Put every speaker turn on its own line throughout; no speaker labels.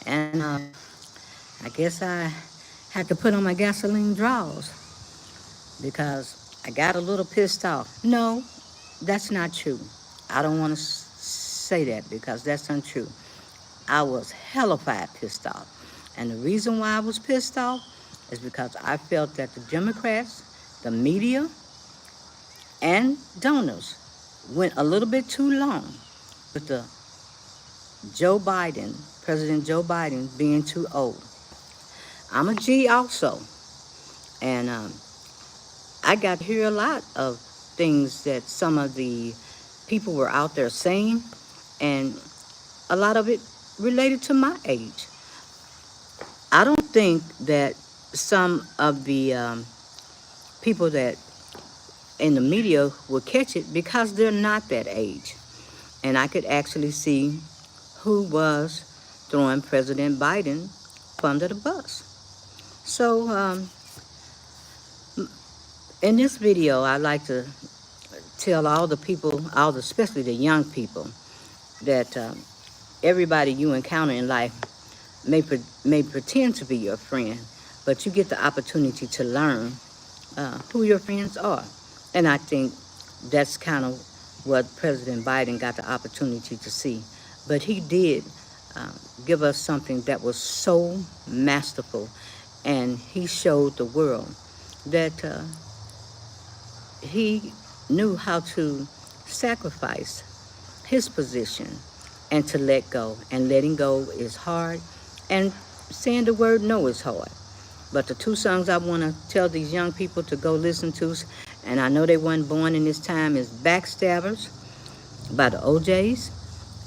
And I guess I had to put on my gasoline drawers because I got a little pissed off. No, that's not true. I don't want to say that because that's untrue. I was hellified pissed off. And the reason why I was pissed off is because I felt that the Democrats, the media, and donors went a little bit too long with the Joe Biden, President Joe Biden, being too old. I'm a G also, and I got to hear a lot of things that some of the people were out there saying, and a lot of it related to my age. I don't think that some of the people that in the media will catch it because they're not that age. And I could actually see who was throwing President Biden under the bus. So in this video, I'd like to tell all the people, especially the young people, that everybody you encounter in life may pretend to be your friend, but you get the opportunity to learn who your friends are. And I think that's kind of what President Biden got the opportunity to see. But he did give us something that was so masterful, and he showed the world that he knew how to sacrifice his position and to let go. And letting go is hard, and saying the word no is hard. But the two songs I want to tell these young people to go listen to, and I know they weren't born in this time, is Backstabbers by the OJs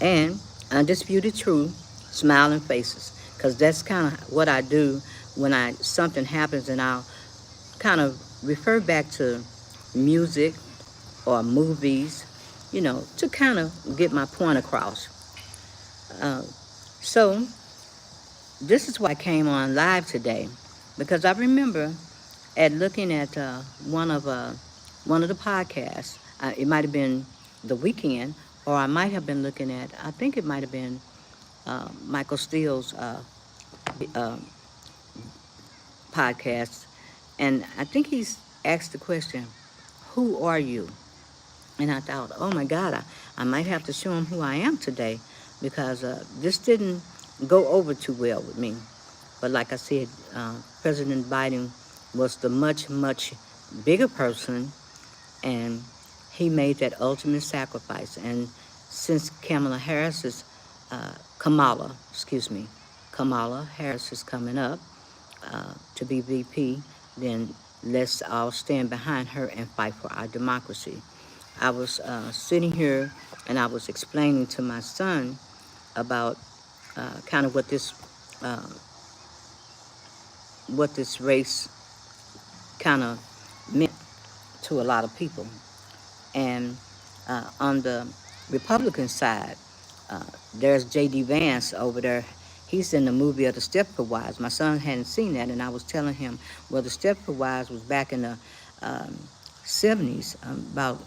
and Undisputed Truth, Smiling Faces. Because that's kind of what I do when something happens, and I'll kind of refer back to music or movies, to kind of get my point across. So this is why I came on live today, because I remember at looking at one of the podcasts. It might have been The Weekend, or I might have been looking at. I think it might have been Michael Steele's uh, podcast, and I think he's asked the question, "Who are you?" And I thought, oh my God, I might have to show him who I am today, because this didn't go over too well with me. But like I said, President Biden was the much, much bigger person, and he made that ultimate sacrifice. And since Kamala Harris is coming up to be VP, then let's all stand behind her and fight for our democracy. I was sitting here and I was explaining to my son about kind of uh, what this race kind of meant to a lot of people. And on the Republican side, there's J.D. Vance over there. He's in the movie of the Stepford Wives. My son hadn't seen that, and I was telling him, well, the Stepford Wives was back in the um, 70s, about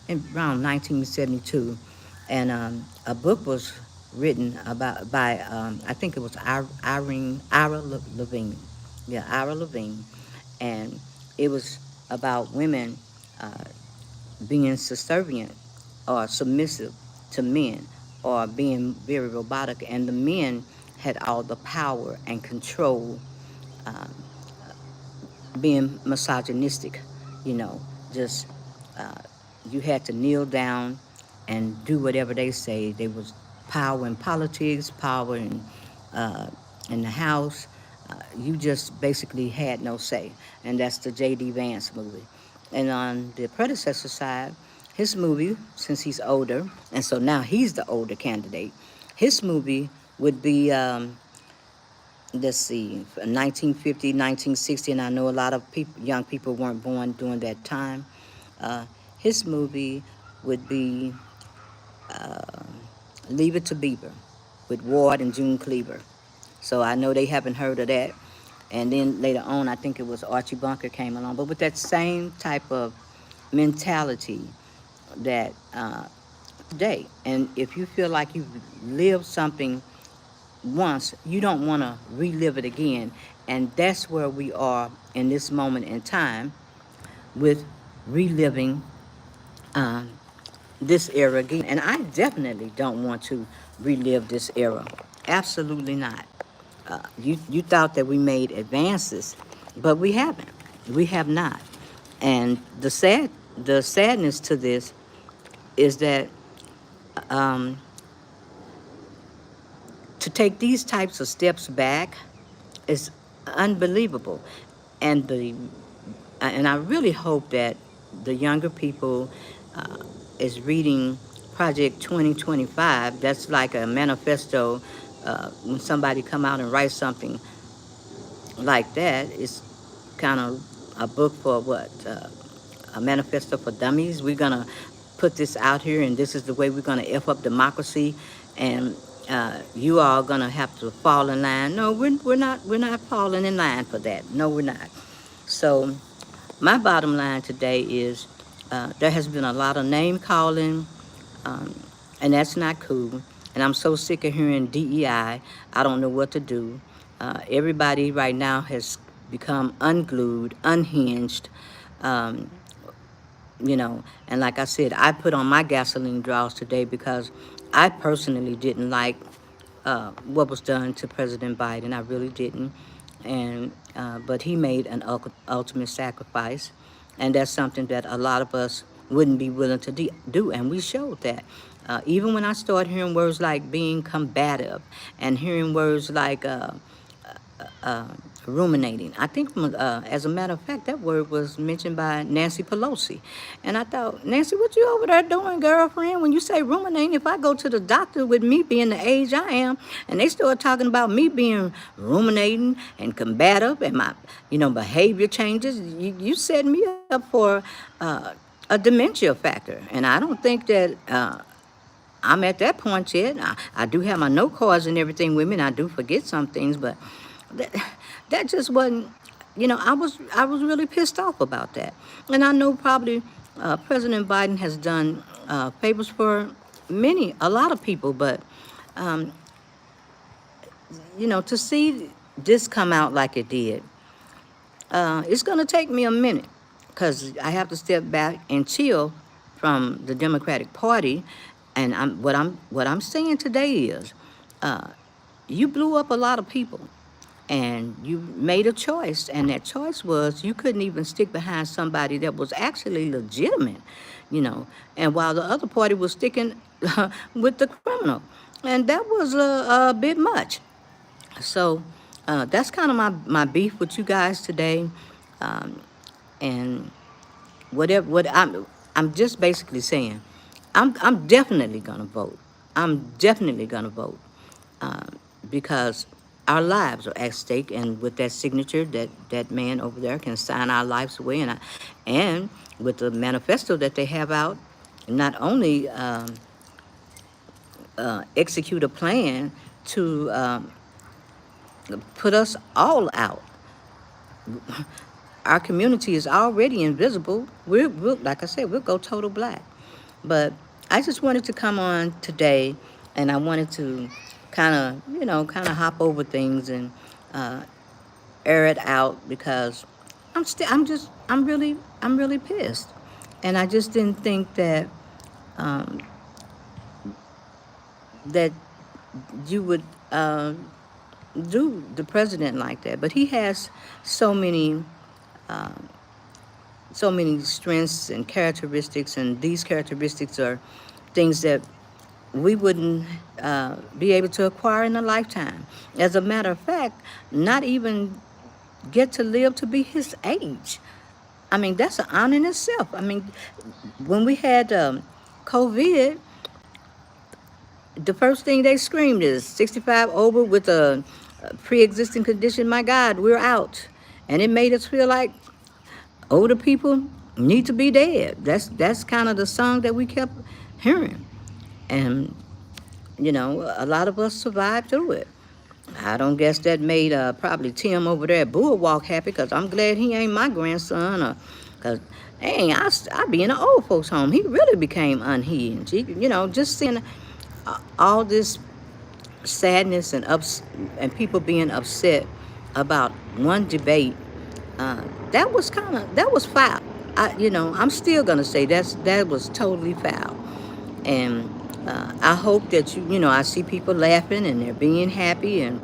around 1972, and a book was written by I think it was Ira Levine, yeah, Ira Levine, and it was about women uh, being subservient or submissive to men, or being very robotic, and the men had all the power and control, um, being misogynistic, you know, just uh, you had to kneel down and do whatever they say. There was power in politics, power in the house. You just basically had no say, and that's the J.D. Vance movie. And on the predecessor side, his movie, since he's older, and so now he's the older candidate, his movie would be let's see, 1950, 1960, and I know a lot of people, young people weren't born during that time. Uh, his movie would be uh, Leave It to Beaver with Ward and June Cleaver. So I know they haven't heard of that. And then later on, I think it was Archie Bunker came along, but with that same type of mentality that today. And if you feel like you've lived something once, you don't want to relive it again. And that's where we are in this moment in time with reliving um, this era again. And I definitely don't want to relive this era. Absolutely not. You thought that we made advances, but we haven't. We have not. And the sadness to this is that um, to take these types of steps back is unbelievable. And I really hope that the younger people uh, is reading Project 2025. That's like a manifesto. When somebody come out and write something like that, it's kind of a book for what? A manifesto for dummies. We're gonna put this out here, and this is the way we're gonna f up democracy, and you are gonna have to fall in line. No, we're not. We're not falling in line for that. No, we're not. So, my bottom line today is there has been a lot of name calling, um, and that's not cool. And I'm so sick of hearing DEI. I don't know what to do. Everybody right now has become unglued, unhinged. Um, and like I said, I put on my gasoline draws today because I personally didn't like what was done to President Biden. I really didn't. And but he made an ultimate sacrifice, and that's something that a lot of us wouldn't be willing to do, and we showed that. Even when I started hearing words like being combative and hearing words like uh, ruminating. I think, as a matter of fact, that word was mentioned by Nancy Pelosi. And I thought, Nancy, what you over there doing, girlfriend? When you say ruminating, if I go to the doctor with me being the age I am, and they start talking about me being ruminating and combative and my, behavior changes, you set me up for a dementia factor. And I don't think that I'm at that point yet. I do have my note cards and everything with me, and I do forget some things, but that, that just wasn't, I was really pissed off about that. And I know probably President Biden has done favors for a lot of people, but, to see this come out like it did, it's going to take me a minute because I have to step back and chill from the Democratic Party. And what I'm saying today is, you blew up a lot of people, and you made a choice, and that choice was you couldn't even stick behind somebody that was actually legitimate, and while the other party was sticking with the criminal, and that was a bit much. So that's kind of my beef with you guys today, and what I'm just basically saying, I'm definitely gonna vote. I'm definitely gonna vote because our lives are at stake, and with that signature, that man over there can sign our lives away, and with the manifesto that they have out, not only execute a plan to put us all out. Our community is already invisible. We'll, like I said, we'll go total black. But I just wanted to come on today, and I wanted to kind of hop over things and uh, air it out because I'm really pissed, and I just didn't think that um, that you would do the president like that. But he has so many um, so many strengths and characteristics, and these characteristics are things that we wouldn't be able to acquire in a lifetime. As a matter of fact, not even get to live to be his age. I mean, that's an honor in itself. I mean, when we had COVID, the first thing they screamed is 65 over with a pre-existing condition. My God, we're out. And it made us feel like older people need to be dead. That's kind of the song that we kept hearing. And, a lot of us survived through it. I don't guess that made probably Tim over there at Boardwalk happy, because I'm glad he ain't my grandson. Because, dang, I be in an old folks home. He really became unhinged. Just seeing all this sadness and people being upset about one debate, that was foul. I'm still gonna say that was totally foul. And I hope that I see people laughing and they're being happy and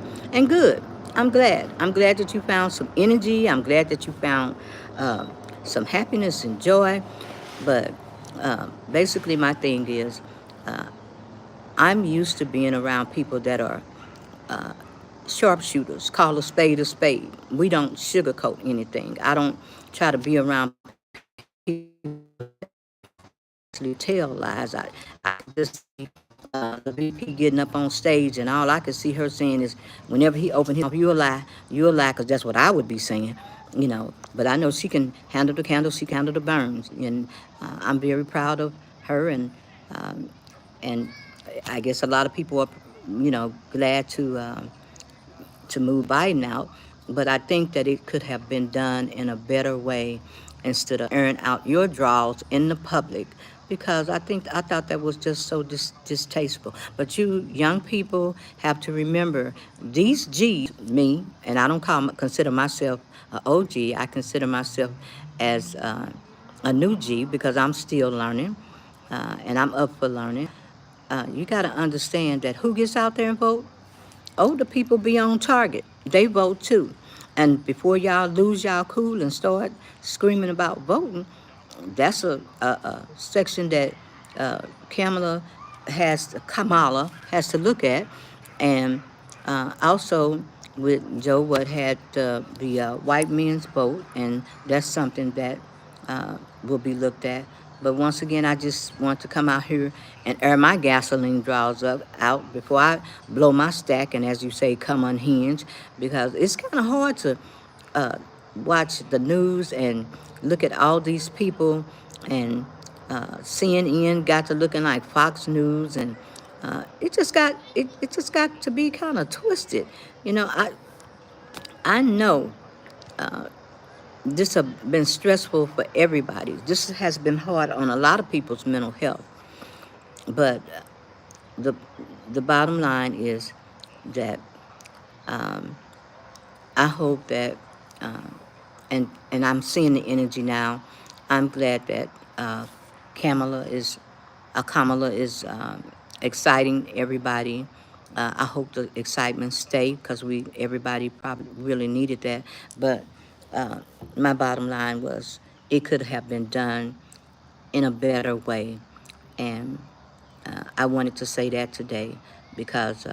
good. I'm glad that you found some energy. I'm glad that you found uh, some happiness and joy. But basically my thing is, I'm used to being around people that are sharpshooters. Call a spade a spade. We don't sugarcoat anything. I don't try to be around actually tell lies. I just see the VP getting up on stage, and all I could see her saying is, whenever he opened his mouth, you a lie, because that's what I would be saying. But I know she can handle the candles, she can handle the burns, and I'm very proud of her, um, and I guess a lot of people are, glad to move Biden out, but I think that it could have been done in a better way instead of airing out your draws in the public, because I thought that was just so distasteful. But you young people have to remember these G's, me, and I don't consider myself an OG. I consider myself as a new G because I'm still learning, and I'm up for learning. You got to understand that who gets out there and vote? Older people be on target. They vote too. And before y'all lose y'all cool and start screaming about voting, that's a section that Kamala has to look at. And also with Joe, what had the white men's vote, and that's something that will be looked at. But once again, I just want to come out here and air my gasoline draws out before I blow my stack and, as you say, come unhinged, because it's kind of hard to uh, watch the news and look at all these people, and CNN got to looking like Fox News, and it just got to be kind of twisted. I know this has been stressful for everybody. This has been hard on a lot of people's mental health. But the the bottom line is that I hope that, and I'm seeing the energy now. I'm glad that uh, Kamala is, Kamala is exciting everybody. I hope the excitement stay, because everybody probably really needed that. But my bottom line was it could have been done in a better way, and I wanted to say that today because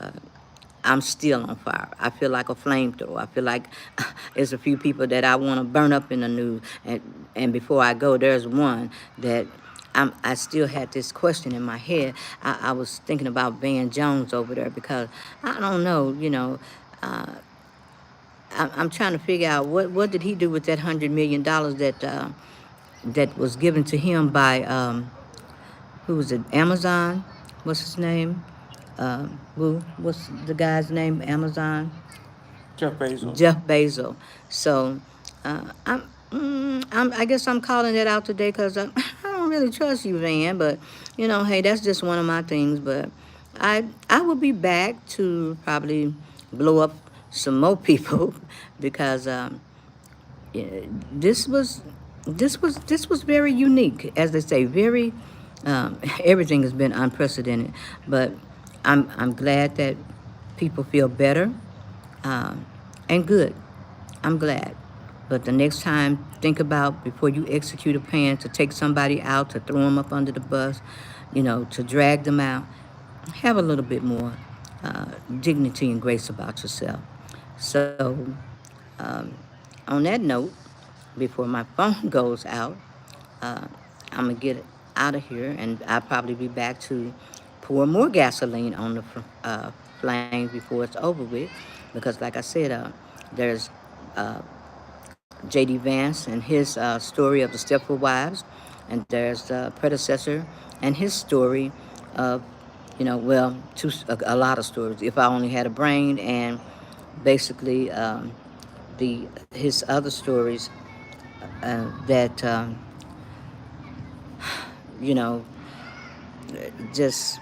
I'm still on fire. I feel like a flamethrower. I feel like there's a few people that I want to burn up in the news. And before I go, there's one that I still had this question in my head. I was thinking about Van Jones over there, because I don't know, I'm trying to figure out what did he do with that $100 million that was given to him by who was it? Amazon? What's his name? What's the guy's name? Amazon?
Jeff Bezos.
Jeff Bezos. So I guess I'm calling that out today because I don't really trust you, Van. But hey, that's just one of my things. But I will be back to probably blow up some more people because yeah, this was this was very unique, as they say. Very everything has been unprecedented, but I'm glad that people feel better um, and good. I'm glad. But the next time, think about before you execute a plan to take somebody out, to throw them up under the bus, to drag them out. Have a little bit more dignity and grace about yourself. So, um, on that note, before my phone goes out, uh, I'm gonna get out of here, and I'll probably be back to pour more gasoline on the flames before it's over with, because, like I said, there's uh, J.D. Vance and his story of the Stepford Wives, and there's the predecessor and his story of, a lot of stories. If I Only Had a Brain, and basically the his other stories that you know just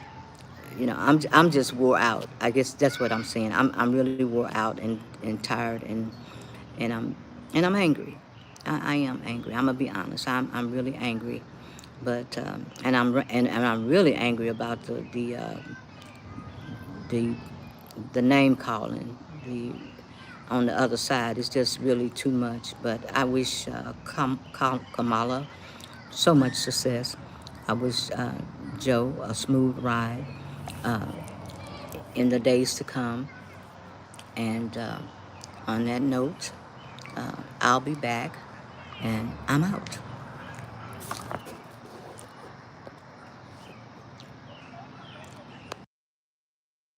I'm just wore out. I guess that's what I'm saying. I'm really wore out and tired and I'm angry. I am angry. I'm gonna be honest. I'm really angry, but and I'm really angry about the the name calling. The On the other side, it's just really too much. But I wish Kamala so much success. I wish Joe a smooth ride uh, in the days to come. And on that note, I'll be back, and I'm out.